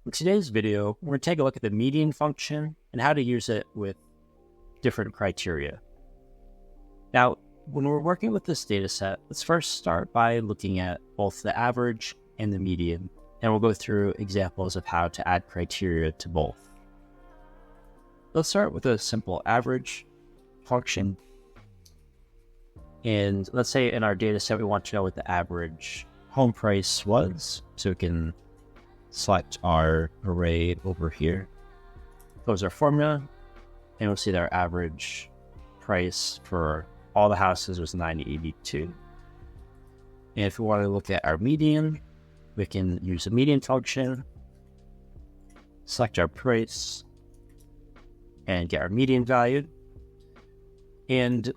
In today's video, we're going to take a look at the median function and how to use it with different criteria. Now, when we're working with this data set, let's first start by looking at both the average and the median, and we'll go through examples of how to add criteria to both. Let's start with a simple average function. And let's say in our data set, we want to know what the average home price was. So we can select our array over here, close our formula, and we'll see that our average price for all the houses was $982. And if we want to look at our median, we can use the median function, select our price, and get our median value. And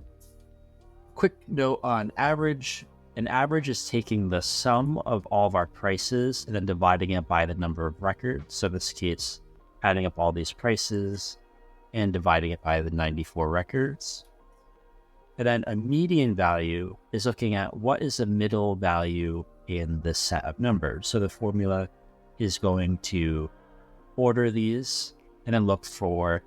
quick note on average. An average is taking the sum of all of our prices and then dividing it by the number of records. So in this case, adding up all these prices and dividing it by the 94 records. And then a median value is looking at what is the middle value in this set of numbers. So the formula is going to order these and then look for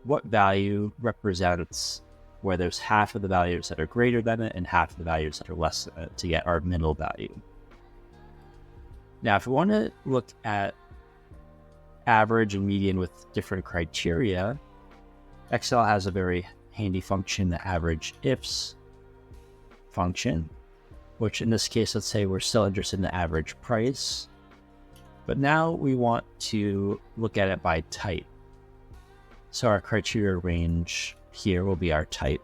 what value represents where there's half of the values that are greater than it and half of the values that are less than it to get our middle value. Now, if we want to look at average and median with different criteria, Excel has a very handy function, the average IFS function, which in this case, let's say we're still interested in the average price, but now we want to look at it by type. So our criteria range here will be our type.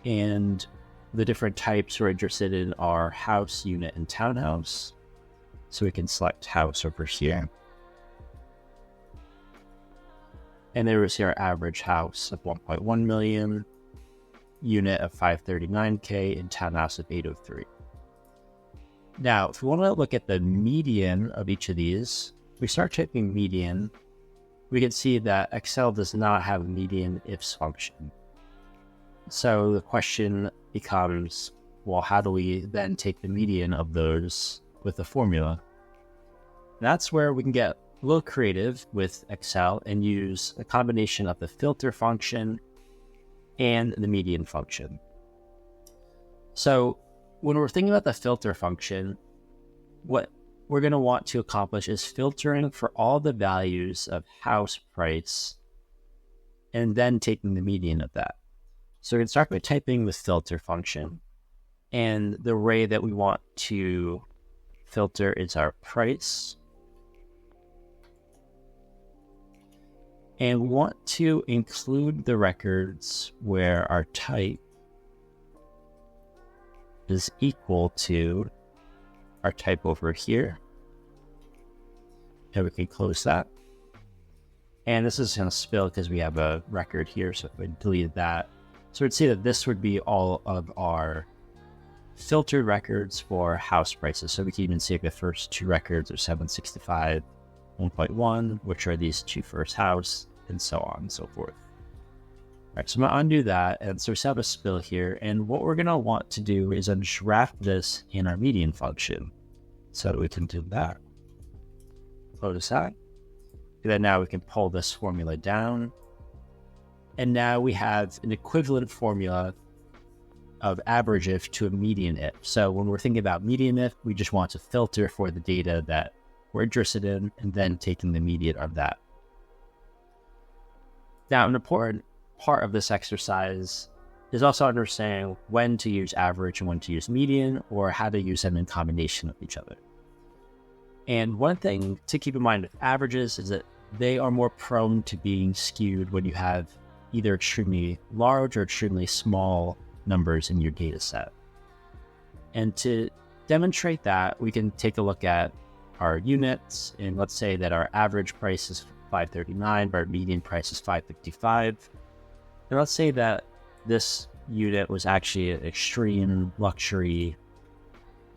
And the different types we're interested in are house, unit, and townhouse. So we can select house over here. And there we see our average house of 1.1 million, unit of 539K, and townhouse of 803. Now, if we want to look at the median of each of these, we start typing median. We can see that Excel does not have a median IFS function. So the question becomes, well, how do we then take the median of those with the formula? That's where we can get a little creative with Excel and use a combination of the filter function and the median function. So when we're thinking about the filter function, what we're going to want to accomplish is filtering for all the values of house price and then taking the median of that. So we're going to start by typing the filter function, and the array that we want to filter is our price. And we want to include the records where our type is equal to our type over here, and we can close that. And this is going to spill because we have a record here, so if we delete that, so we'd see that this would be all of our filtered records for house prices. So we can even see like the first two records are 765, 1.1, which are these two first house, and so on and so forth. All right, so I'm going to undo that, and so we have a spill here, and what we're going to want to do is draft this in our median function. So we can do that. Close that. And then now we can pull this formula down, and now we have an equivalent formula of average if to a median if. So when we're thinking about median if, we just want to filter for the data that we're interested in, and then taking the median of that. Now, an important part of this exercise is also understanding when to use average and when to use median, or how to use them in combination with each other. And one thing to keep in mind with averages is that they are more prone to being skewed when you have either extremely large or extremely small numbers in your data set. And to demonstrate that, we can take a look at our units, and let's say that our average price is 539, but our median price is 555. And let's say that this unit was actually an extreme luxury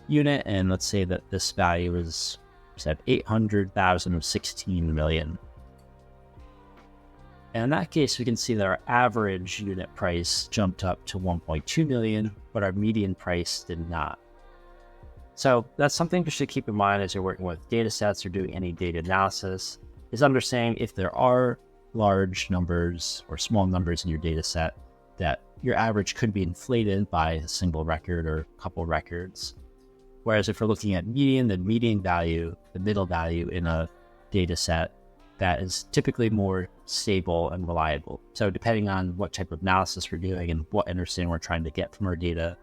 unit, and let's say that this value is said 800,000 of 16 million. And in that case, we can see that our average unit price jumped up to 1.2 million, but our median price did not. So that's something you should keep in mind as you're working with data sets or doing any data analysis, is understanding if there are large numbers or small numbers in your data set, that your average could be inflated by a single record or a couple records. Whereas if we're looking at median, the median value, the middle value in a data set, that is typically more stable and reliable. So depending on what type of analysis we're doing and what understanding we're trying to get from our data,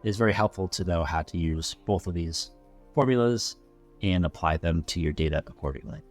it is very helpful to know how to use both of these formulas and apply them to your data accordingly.